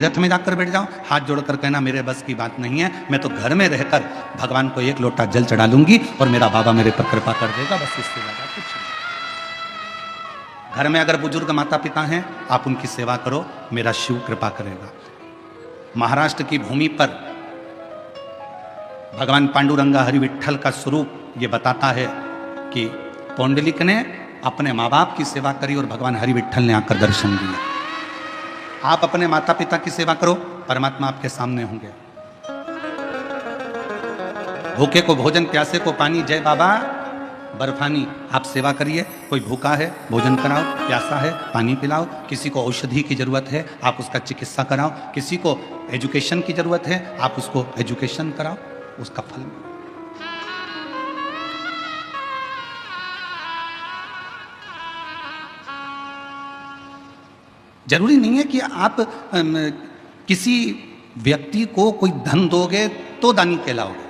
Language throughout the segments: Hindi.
रथ में जाकर बैठ जाओ, हाथ जोड़कर कहना मेरे बस की बात नहीं है, मैं तो घर में रहकर भगवान को एक लोटा जल चढ़ा लूंगी और मेरा बाबा मेरे पर कृपा कर देगा, बस इससे ज्यादा कुछ नहीं। घर में अगर बुजुर्ग माता पिता हैं, आप उनकी सेवा करो, मेरा शिव कृपा करेगा। महाराष्ट्र की भूमि पर भगवान पांडुरंगा हरि विठ्ठल का स्वरूप ये बताता है कि पौंडलिक ने अपने माँ बाप की सेवा करी और भगवान हरि विठ्ठल ने आकर दर्शन दिया। आप अपने माता पिता की सेवा करो, परमात्मा आपके सामने होंगे। भूखे को भोजन, प्यासे को पानी, जय बाबा बर्फानी। आप सेवा करिए, कोई भूखा है भोजन कराओ, प्यासा है पानी पिलाओ, किसी को औषधि की जरूरत है आप उसका चिकित्सा कराओ, किसी को एजुकेशन की जरूरत है आप उसको एजुकेशन कराओ, उसका फल मिले। जरूरी नहीं है कि आप किसी व्यक्ति को कोई धन दोगे तो दानी कहलाओगे।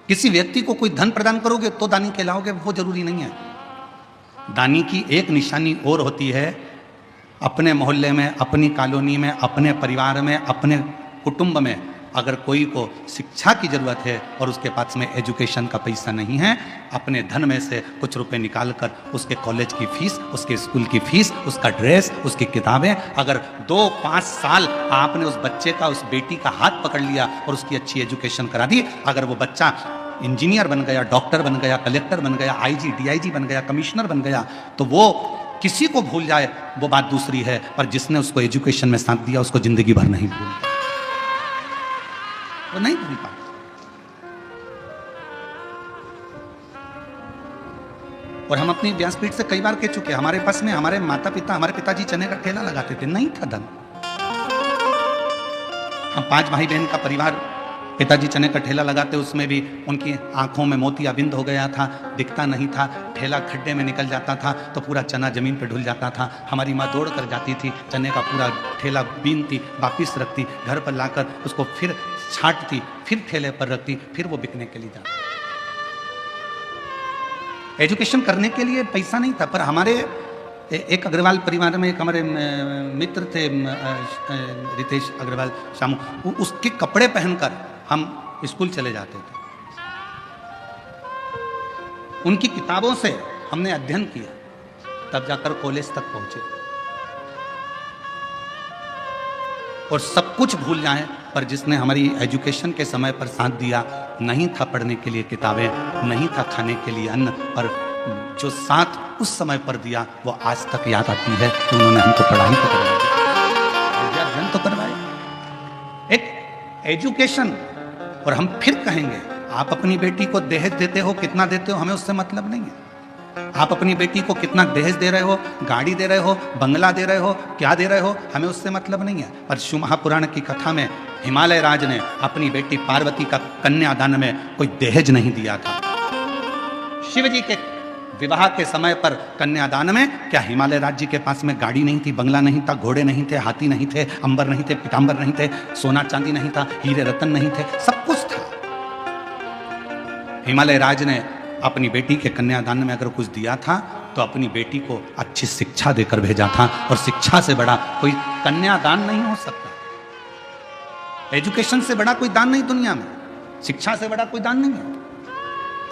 किसी व्यक्ति को कोई धन प्रदान करोगे तो दानी कहलाओगे, वो जरूरी नहीं है। दानी की एक निशानी और होती है, अपने मोहल्ले में, अपनी कॉलोनी में, अपने परिवार में, अपने कुटुंब में अगर कोई को शिक्षा की जरूरत है और उसके पास में एजुकेशन का पैसा नहीं है, अपने धन में से कुछ रुपए निकाल कर उसके कॉलेज की फीस, उसके स्कूल की फीस, उसका ड्रेस, उसकी किताबें, अगर 2-5 साल आपने उस बच्चे का, उस बेटी का हाथ पकड़ लिया और उसकी अच्छी एजुकेशन करा दी, अगर वो बच्चा इंजीनियर बन गया, डॉक्टर बन गया, कलेक्टर बन गया, आईजी, डीआईजी बन गया, कमिश्नर बन गया, तो वो किसी को भूल जाए वो बात दूसरी है, पर जिसने उसको एजुकेशन में साथ दिया उसको जिंदगी भर नहीं भूलता, वो नहीं भूल पाता। और हम अपनी व्यासपीठ से कई बार कह चुके, हमारे पास में हमारे माता पिता, हमारे पिताजी चने का ठेला लगाते थे, नहीं था धन। हम 5 भाई बहन का परिवार, पिताजी चने का ठेला लगाते, उसमें भी उनकी आंखों में मोतियाबिंद हो गया था, दिखता नहीं था, ठेला खड्डे में निकल जाता था तो पूरा चना जमीन पर ढुल जाता था। हमारी माँ दौड़ कर जाती थी, चने का पूरा ठेला बीनती, वापिस रखती, घर पर लाकर उसको फिर छांटती, फिर ठेले पर रखती, फिर वो बिकने के लिए जाती। एजुकेशन करने के लिए पैसा नहीं था, पर हमारे एक अग्रवाल परिवार में एक हमारे मित्र थे, रितेश अग्रवाल शामू, उसके कपड़े पहनकर हम स्कूल चले जाते थे। उनकी किताबों से हमने अध्ययन किया, तब जाकर कॉलेज तक पहुंचे। और सब कुछ भूल जाएं, पर जिसने हमारी एजुकेशन के समय पर साथ दिया, नहीं था पढ़ने के लिए किताबें, नहीं था खाने के लिए अन्न, पर जो साथ उस समय पर दिया वो आज तक याद आती है कि उन्होंने हमको पढ़ाई तो करवाई, अध्ययन तो करवाए, एक एजुकेशन। और हम फिर कहेंगे, आप अपनी बेटी को दहेज देते हो, कितना देते हो, हमें उससे मतलब नहीं है। आप अपनी बेटी को कितना दहेज दे रहे हो, गाड़ी दे रहे हो, बंगला दे रहे हो, क्या दे रहे हो, हमें उससे मतलब नहीं है। पर शिव महापुराण की कथा में हिमालय राज ने अपनी बेटी पार्वती का कन्यादान में कोई दहेज नहीं दिया था। शिव जी के विवाह के समय पर कन्यादान में क्या हिमालय राज्य के पास में गाड़ी नहीं थी, बंगला नहीं था, घोड़े नहीं थे, हाथी नहीं थे, अंबर नहीं थे, पीतांबर नहीं थे, सोना चांदी नहीं था, हीरे रतन नहीं थे, सब कुछ था। हिमालय राज ने अपनी बेटी के कन्यादान में अगर कुछ दिया था तो अपनी बेटी को अच्छी शिक्षा देकर भेजा था, और शिक्षा से बड़ा कोई कन्यादान नहीं हो सकता। एजुकेशन से बड़ा कोई दान नहीं दुनिया में, शिक्षा से बड़ा कोई दान नहीं है।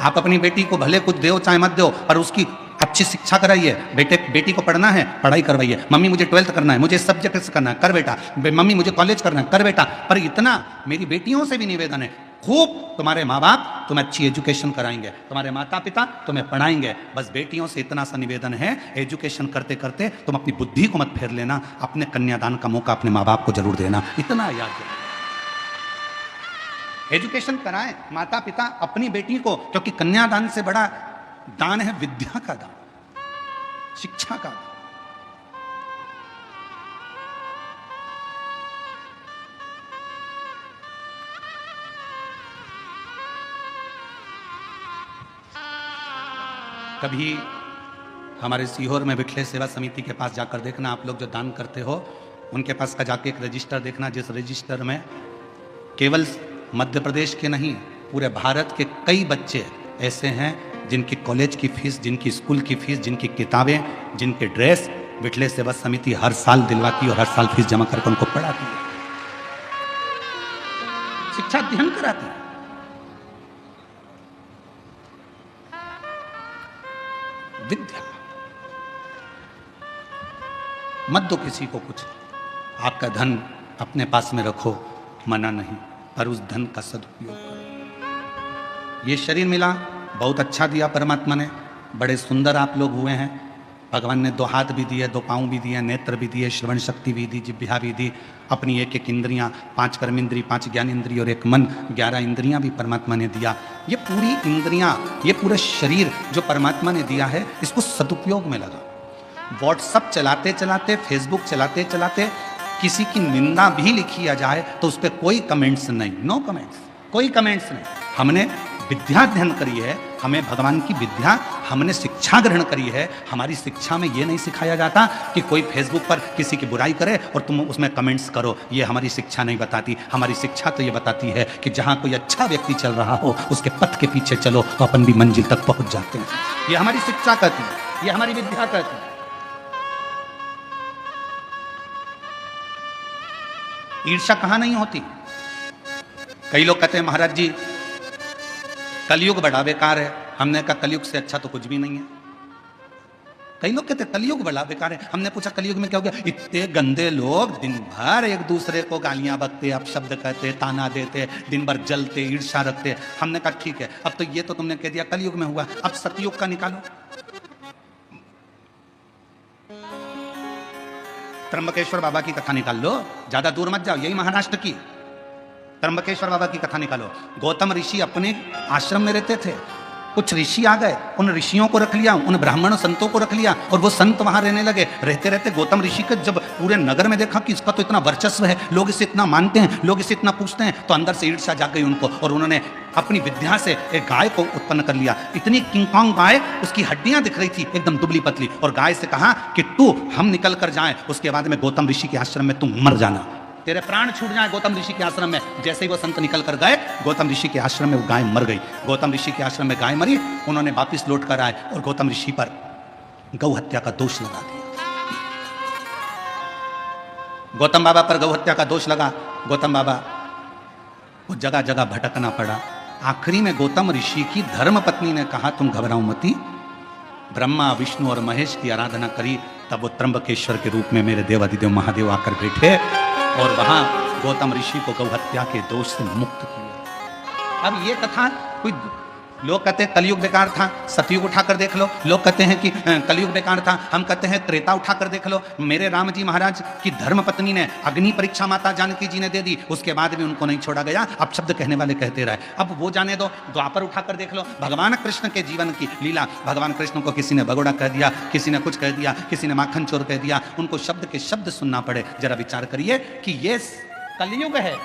आप अपनी बेटी को भले कुछ दो चाहे मत दो, पर उसकी अच्छी शिक्षा कराइए। बेटी को पढ़ना है, पढ़ाई करवाइए। मम्मी मुझे 12th करना है, मुझे इस सब्जेक्ट से करना है, कर बेटा। मम्मी मुझे कॉलेज करना है, कर बेटा। पर इतना मेरी बेटियों से भी निवेदन है, खूब तुम्हारे माँ बाप तुम्हें अच्छी एजुकेशन कराएंगे, तुम्हारे माता पिता तुम्हें पढ़ाएंगे, बस बेटियों से इतना सा निवेदन है, एजुकेशन करते करते तुम अपनी बुद्धि को मत फेर लेना, अपने कन्यादान का मौका अपने माँ बाप को जरूर देना, इतना याद रखना। एजुकेशन कराएं माता पिता अपनी बेटी को, क्योंकि कन्यादान से बड़ा दान है विद्या का दान, शिक्षा का दान। कभी हमारे सीहोर में विठले सेवा समिति के पास जाकर देखना, आप लोग जो दान करते हो उनके पास का जाके एक रजिस्टर देखना, जिस रजिस्टर में केवल मध्य प्रदेश के नहीं पूरे भारत के कई बच्चे ऐसे हैं जिनकी कॉलेज की फीस, जिनकी स्कूल की फीस, जिनकी किताबें, जिनके ड्रेस विठले सेवा समिति हर साल दिलवाती और हर साल फीस जमा करके उनको पढ़ाती है, शिक्षा अध्ययन कराती है। विद्या मत दो किसी को कुछ, आपका धन अपने पास में रखो, मना नहीं, पर उस धन का सदुपयोग करो। ये शरीर मिला, बहुत अच्छा दिया परमात्मा ने, बड़े सुंदर आप लोग हुए हैं। भगवान ने 2 हाथ भी दिए, 2 पाँव भी दिए, नेत्र भी दिए, श्रवण शक्ति भी दी, जिह्वा भी दी, अपनी 1-1 इंद्रियां, 5 कर्म इंद्री, 5 ज्ञान इंद्री और 1 मन, 11 इंद्रियां भी परमात्मा ने दिया। ये पूरी इंद्रियां, ये पूरा शरीर जो परमात्मा ने दिया है, इसको सदुपयोग में लगा। व्हाट्सअप चलाते चलाते, फेसबुक चलाते चलाते किसी की निंदा भी लिखी आ जाए तो उस पर कोई कमेंट्स नहीं, नो कमेंट्स, कोई कमेंट्स नहीं। हमने विद्या अध्ययन करी है, हमें भगवान की विद्या, हमने शिक्षा ग्रहण करी है। हमारी शिक्षा में ये नहीं सिखाया जाता कि कोई फेसबुक पर किसी की बुराई करे और तुम उसमें कमेंट्स करो, ये हमारी शिक्षा नहीं बताती। हमारी शिक्षा तो ये बताती है कि जहाँ कोई अच्छा व्यक्ति चल रहा हो उसके पथ के पीछे चलो तो अपन भी मंजिल तक पहुंच जाते हैं। ये हमारी शिक्षा कहती है, ये हमारी विद्या कहती है। ईर्ष्या कहां नहीं होती। कई लोग कहते हैं महाराज जी कलयुग बड़ा बेकार है। हमने कहा कलयुग से अच्छा तो कुछ भी नहीं है। कई लोग कहते हैं कलयुग बड़ा बेकार है। हमने पूछा कलयुग में क्या हो गया? इतने गंदे लोग दिन भर एक दूसरे को गालियां बकते, अपशब्द कहते, ताना देते, दिन भर जलते, ईर्ष्या रखते। हमने कहा ठीक है, अब तो ये तो तुमने कह दिया कलयुग में हुआ, अब सतयुग का निकालो। त्र्यंबकेश्वर बाबा की कथा निकाल लो, ज्यादा दूर मत जाओ, यही महाराष्ट्र की त्र्यंबकेश्वर बाबा की कथा निकालो। गौतम ऋषि अपने आश्रम में रहते थे, कुछ ऋषि आ गए, उन ऋषियों को रख लिया, उन ब्राह्मण संतों को रख लिया और वो संत वहां रहने लगे। रहते रहते गौतम ऋषि के जब पूरे नगर में देखा कि इसका तो इतना वर्चस्व है, लोग इसे इतना मानते हैं, लोग इसे इतना पूछते हैं, तो अंदर से ईर्ष्या जाग गई उनको और उन्होंने अपनी विद्या से एक गाय को उत्पन्न कर लिया। इतनी किंगकॉन्ग गाय, उसकी हड्डियां दिख रही थी एकदम दुबली पतली, और गाय से कहा कि तू हम निकल कर जाए, उसके बाद में गौतम ऋषि के आश्रम में तुम मर जाना, तेरे प्राण छूट जाए गौतम ऋषि के आश्रम में। जैसे ही वो संत निकल कर गए गौतम ऋषि के आश्रम में वो गाय मर गई। गौतम ऋषि के आश्रम में गाय मरी, उन्होंने वापिस लौट कर आए और गौतम ऋषि पर गौ हत्या का दोष लगा दिया। गौतम बाबा पर गौ हत्या का दोष लगा। गौतम बाबा को जगह जगह भटकना पड़ा। आखिरी में गौतम ऋषि की धर्म पत्नी ने कहा तुम घबराओ मती, ब्रह्मा विष्णु और महेश की आराधना करी, तब वो त्र्यंबकेश्वर के रूप में मेरे देवादिदेव महादेव आकर बैठे और वहां गौतम ऋषि को गौहत्या के दोष से मुक्त किया। अब ये कथा कोई, लोग कहते हैं कलयुग बेकार था, सतयुग उठाकर देख लो। लोग कहते हैं कि कलयुग बेकार था, हम कहते हैं त्रेता उठाकर देख लो। मेरे राम जी महाराज की धर्म पत्नी ने अग्नि परीक्षा माता जानकी जी ने दे दी, उसके बाद भी उनको नहीं छोड़ा गया। अब शब्द कहने वाले कहते रहे, अब वो जाने दो। द्वापर उठाकर देख लो, भगवान कृष्ण के जीवन की लीला। भगवान कृष्ण को किसी ने भगोड़ा कह दिया, किसी ने कुछ कह दिया, किसी ने माखन चोर कह दिया, उनको शब्द के शब्द सुनना पड़े। जरा विचार करिए कि ये कलयुग है,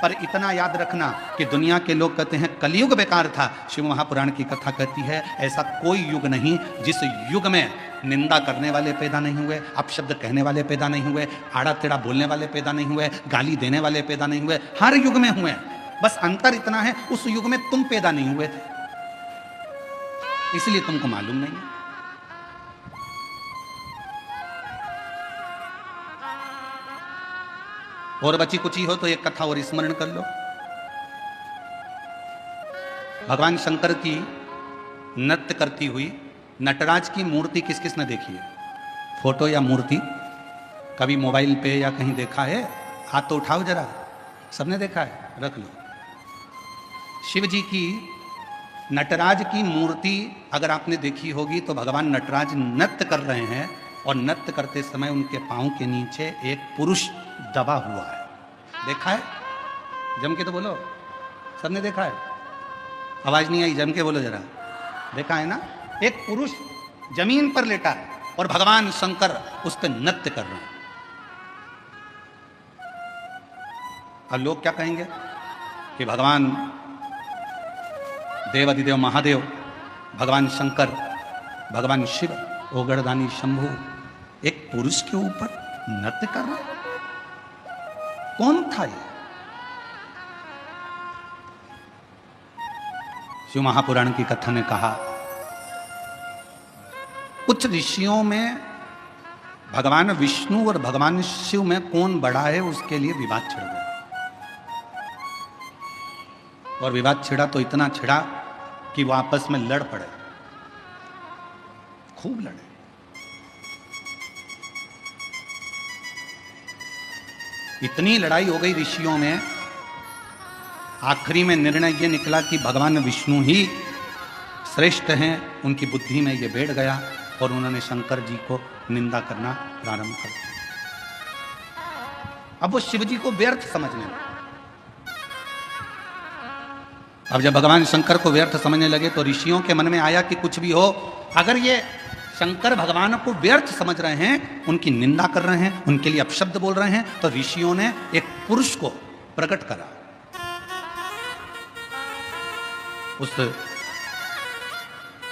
पर इतना याद रखना कि दुनिया के लोग कहते हैं कलयुग बेकार था। शिव महापुराण की कथा कहती है ऐसा कोई युग नहीं जिस युग में निंदा करने वाले पैदा नहीं हुए, अपशब्द कहने वाले पैदा नहीं हुए, आड़ा टेढ़ा बोलने वाले पैदा नहीं हुए, गाली देने वाले पैदा नहीं हुए। हर युग में हुए, बस अंतर इतना है उस युग में तुम पैदा नहीं हुए थे, इसलिए तुमको मालूम नहीं है। और बची कुची हो तो एक कथा और स्मरण कर लो। भगवान शंकर की नृत्य करती हुई नटराज की मूर्ति किस किस ने देखी है? फोटो या मूर्ति कभी मोबाइल पे या कहीं देखा है? हाथ तो उठाओ जरा, सबने देखा है, रख लो। शिव जी की नटराज की मूर्ति अगर आपने देखी होगी तो भगवान नटराज नृत्य कर रहे हैं और नृत्य करते समय उनके पांव के नीचे एक पुरुष दबा हुआ है। देखा है? जम के तो बोलो, सबने देखा है? आवाज नहीं आई, जम के बोलो जरा। देखा है ना? एक पुरुष जमीन पर लेटा है और भगवान शंकर उस पर नृत्य कर रहे हैं। और लोग क्या कहेंगे कि भगवान देवादिदेव महादेव, भगवान शंकर, भगवान शिव, ओगड़दानी शंभु एक पुरुष के ऊपर नृत्य कर रहे हैं। कौन था ये? शिव महापुराण की कथा ने कहा कुछ ऋषियों में भगवान विष्णु और भगवान शिव में कौन बड़ा है उसके लिए विवाद छिड़ गया। और विवाद छिड़ा तो इतना छिड़ा कि वो आपस में लड़ पड़े, खूब लड़े। इतनी लड़ाई हो गई ऋषियों में, आखिरी में निर्णय ये निकला कि भगवान विष्णु ही श्रेष्ठ हैं। उनकी बुद्धि में ये बैठ गया और उन्होंने शंकर जी को निंदा करना प्रारंभ कर दिया। अब वो शिव जी को व्यर्थ समझने लगे। अब जब भगवान शंकर को व्यर्थ समझने लगे तो ऋषियों के मन में आया कि कुछ भी हो, अगर ये शंकर भगवान को व्यर्थ समझ रहे हैं, उनकी निंदा कर रहे हैं, उनके लिए अपशब्द बोल रहे हैं, तो ऋषियों ने एक पुरुष को प्रकट करा। उस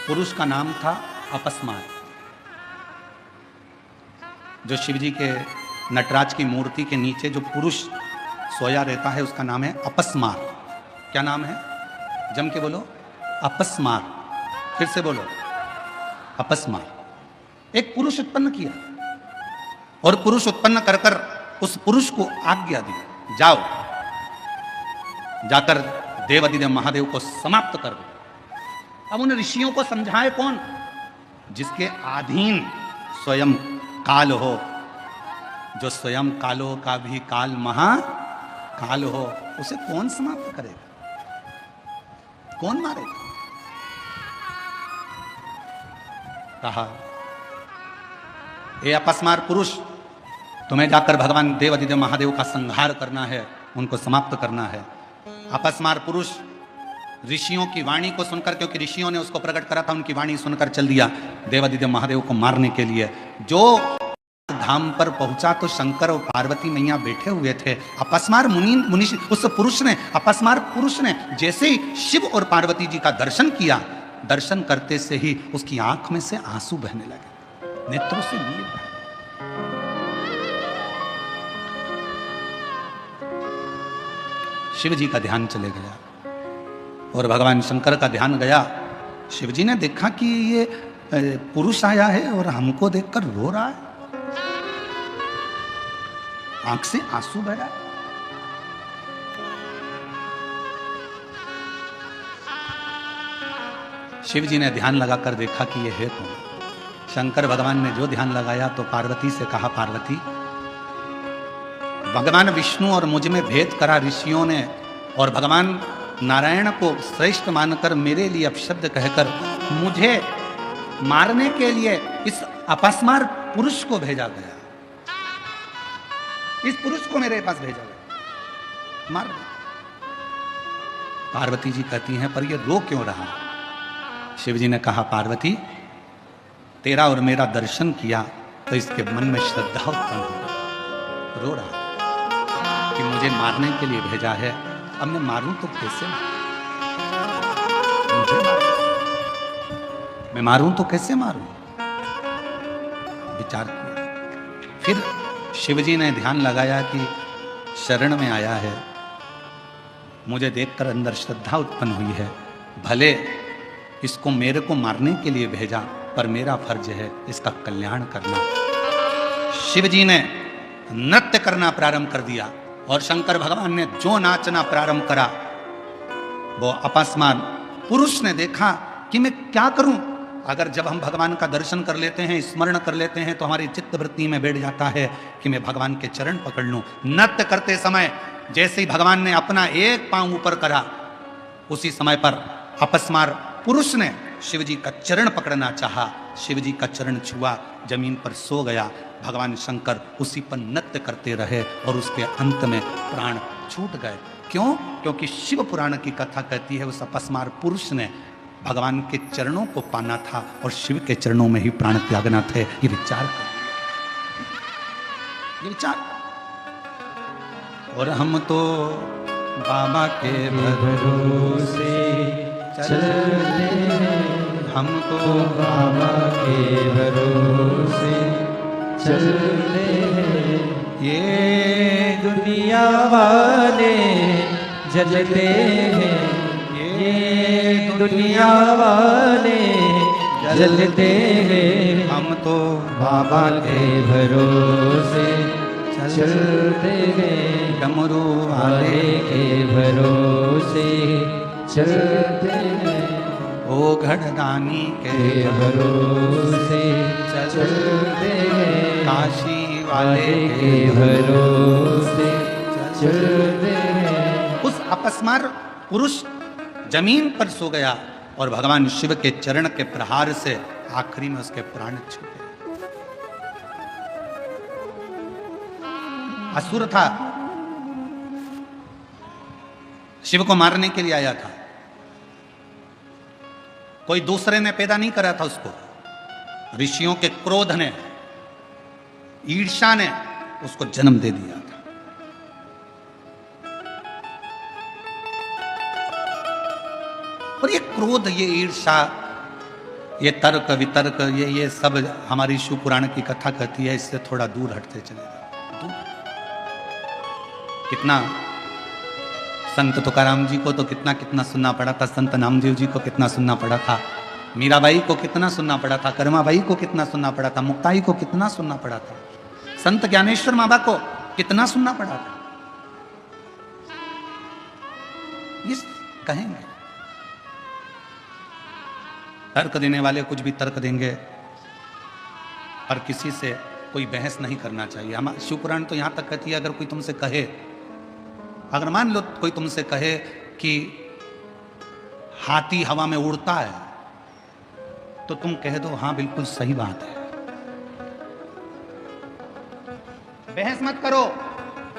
पुरुष का नाम था अपस्मार। जो शिवजी के नटराज की मूर्ति के नीचे जो पुरुष सोया रहता है उसका नाम है अपस्मार। क्या नाम है? जम के बोलो, अपस्मार। फिर से बोलो, अपस्मार। एक पुरुष उत्पन्न किया और पुरुष उत्पन्न कर कर उस पुरुष को आज्ञा दी, जाओ जाकर देवादिदेव महादेव को समाप्त कर दो। अब उन ऋषियों को समझाए कौन? जिसके अधीन स्वयं काल हो, जो स्वयं कालों का भी काल महाकाल हो, उसे कौन समाप्त करेगा? कौन मारेगा? कहा, ए अपस्मार पुरुष, तुम्हें जाकर भगवान देवादिदेव महादेव का संहार करना है, उनको समाप्त करना है। अपस्मार पुरुष ऋषियों की वाणी को सुनकर, क्योंकि ऋषियों ने उसको प्रकट करा था, उनकी वाणी सुनकर चल दिया देवादिदेव महादेव को मारने के लिए। जो धाम पर पहुंचा तो शंकर और पार्वती मैया बैठे हुए थे। अपस्मार मुनि उस पुरुष ने, अपस्मार पुरुष ने जैसे ही शिव और पार्वती जी का दर्शन किया, दर्शन करते से ही उसकी आंख में से आंसू बहने लगे, नेत्रों से नीर बहे। शिव जी का ध्यान चले गया और भगवान शंकर का ध्यान गया। शिव जी ने देखा कि ये पुरुष आया है और हमको देखकर रो रहा है, आंख से आंसू बह रहा है। शिव जी ने ध्यान लगाकर देखा कि ये है कौन। शंकर भगवान ने जो ध्यान लगाया तो पार्वती से कहा, पार्वती, भगवान विष्णु और मुझ में भेद करा ऋषियों ने और भगवान नारायण को श्रेष्ठ मानकर मेरे लिए अपशब्द कहकर मुझे मारने के लिए इस अपस्मार पुरुष को भेजा गया। इस पुरुष को मेरे पास भेजा गया, मार दे। पार्वती जी कहती हैं, पर ये रो क्यों रहा? शिव जी ने कहा, पार्वती, तेरा और मेरा दर्शन किया तो इसके मन में श्रद्धा उत्पन्न हो, रो रहा कि मुझे मारने के लिए भेजा है। अब मैं मारूं तो कैसे? मैं मारूं तो कैसे मारूं? विचार किया। फिर शिवजी ने ध्यान लगाया कि शरण में आया है, मुझे देखकर अंदर श्रद्धा उत्पन्न हुई है, भले इसको मेरे को मारने के लिए भेजा, पर मेरा फर्ज है इसका कल्याण करना। शिवजी ने नृत्य करना प्रारंभ कर दिया और शंकर भगवान ने जो नाचना प्रारंभ करा, वो अपस्मार पुरुष ने देखा कि मैं क्या करूं। अगर जब हम भगवान का दर्शन कर लेते हैं, स्मरण कर लेते हैं, तो हमारी चित्त वृत्ति में बैठ जाता है कि मैं भगवान के चरण पकड़ लूं। नृत्य करते समय जैसे ही भगवान ने अपना एक पांव ऊपर करा, उसी समय पर अपस्मार पुरुष ने शिवजी का चरण पकड़ना चाहा, शिवजी का चरण छुआ, जमीन पर सो गया। भगवान शंकर उसी पर नृत्य करते रहे और उसके अंत में प्राण छूट गए। क्यों? क्योंकि शिव पुराण की कथा कहती है उस अपस्मार पुरुष ने भगवान के चरणों को पाना था और शिव के चरणों में ही प्राण त्यागना थे। ये विचार कर, ये विचार। और हम तो बाबा के भरोसे चलते हैं, हम तो बाबा के भरोसे चलते हैं। ये दुनिया वाले जलते हैं, ये दुनिया वाले चलते हैं हम तो बाबा के भरोसे चलते हैं, डमरू वाले वाले के भरोसे चलते हैं, ओ घड़दानी के के भरोसे चलते हैं, काशी वाले वाले के भरोसे चलते हैं। उस अपस्मार पुरुष जमीन पर सो गया और भगवान शिव के चरण के प्रहार से आखिरी में उसके प्राण छूटे। असुर था, शिव को मारने के लिए आया था। कोई दूसरे ने पैदा नहीं करा था उसको, ऋषियों के क्रोध ने, ईर्ष्या ने उसको जन्म दे दिया था। और ये क्रोध, ये ईर्ष्या, ये तर्क वितर्क, ये सब हमारी शिव पुराण की कथा कहती है, इससे थोड़ा दूर हटते चले जाओ। दूर। कितना संत तुकाराम जी को तो कितना कितना सुनना पड़ा था, संत नामदेव जी को कितना सुनना पड़ा था, मीराबाई को कितना सुनना पड़ा था, कर्माबाई को कितना सुनना पड़ा था, मुक्ताई को कितना सुनना पड़ा था, संत ज्ञानेश्वर बाबा को कितना सुनना पड़ा था। ये कहेंगे तर्क देने वाले कुछ भी तर्क देंगे, और किसी से कोई बहस नहीं करना चाहिए। हम शिव पुराण तो यहां तक कहती है, अगर कोई तुमसे कहे, अगर मान लो कोई तुमसे कहे कि हाथी हवा में उड़ता है, तो तुम कह दो हाँ बिल्कुल सही बात है। बहस मत करो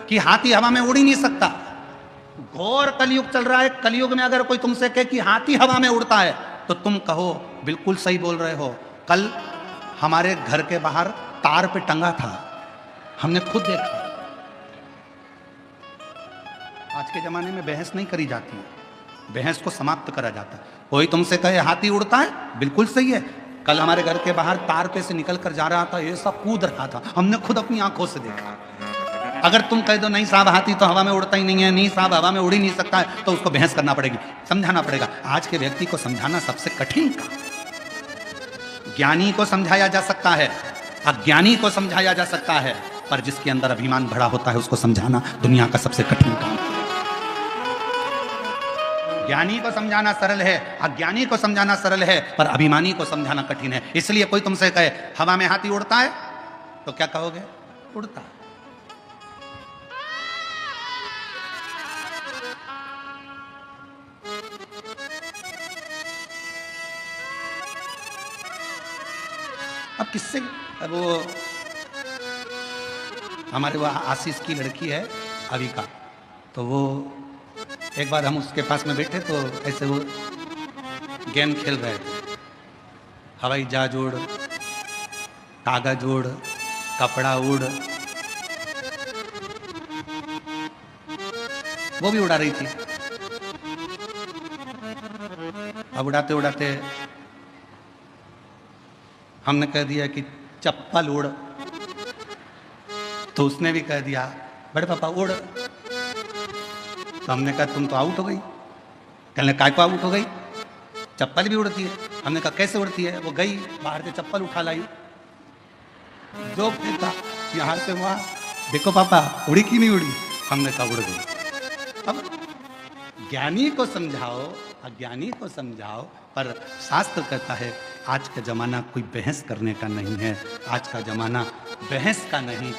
कि हाथी हवा में उड़ ही नहीं सकता। घोर कलयुग चल रहा है, कलयुग में अगर कोई तुमसे कहे कि हाथी हवा में उड़ता है, तो तुम कहो बिल्कुल सही बोल रहे हो। कल हमारे घर के बाहर तार पे टंगा था, हमने खुद देखा। आज के जमाने में बहस नहीं करी जाती है, बहस को समाप्त करा जाता है। कोई तुमसे कहे हाथी उड़ता है, बिल्कुल सही है। कल हमारे घर के बाहर तार पे से निकल कर जा रहा था, ये सब कूद रहा था, हमने खुद अपनी आंखों से देखा। अगर तुम कह दो नहीं साहब हाथी तो हवा में उड़ता ही नहीं है, नहीं साहब हवा में उड़ ही नहीं सकता है, तो उसको बहस करना पड़ेगी, समझाना पड़ेगा। आज के व्यक्ति को समझाना सबसे कठिन काम। ज्ञानी को समझाया जा सकता है, अज्ञानी को समझाया जा सकता है, पर जिसके अंदर अभिमान भरा होता है उसको समझाना दुनिया का सबसे कठिन काम। ज्ञानी को समझाना सरल है, अज्ञानी को समझाना सरल है, पर अभिमानी को समझाना कठिन है। इसलिए कोई तुमसे कहे हवा में हाथी उड़ता है, तो क्या कहोगे? उड़ता है। अब किससे, वो हमारे वो आशीष की लड़की है अविका, तो वो एक बार हम उसके पास में बैठे तो ऐसे वो गेम खेल रहे थे, हवाई जहाज उड़, कागज उड़, कपड़ा उड़, वो भी उड़ा रही थी। अब उड़ाते उड़ाते हमने कह दिया कि चप्पल उड़, तो उसने भी कह दिया बड़े पापा उड़। तो हमने कहा तुम तो आउट हो गई। कहने काय को आउट हो गई? चप्पल भी उड़ती है। हमने कहा कैसे उड़ती है? वो गई बाहर से चप्पल उठा लाई, जो फेंका यहाँ से वहाँ, देखो पापा उड़ी कि नहीं उड़ी? हमने कहा उड़ गई। अब ज्ञानी को समझाओ, अज्ञानी को समझाओ, पर शास्त्र कहता है आज का जमाना कोई बहस करने का नहीं है, आज का जमाना बहस का नहीं।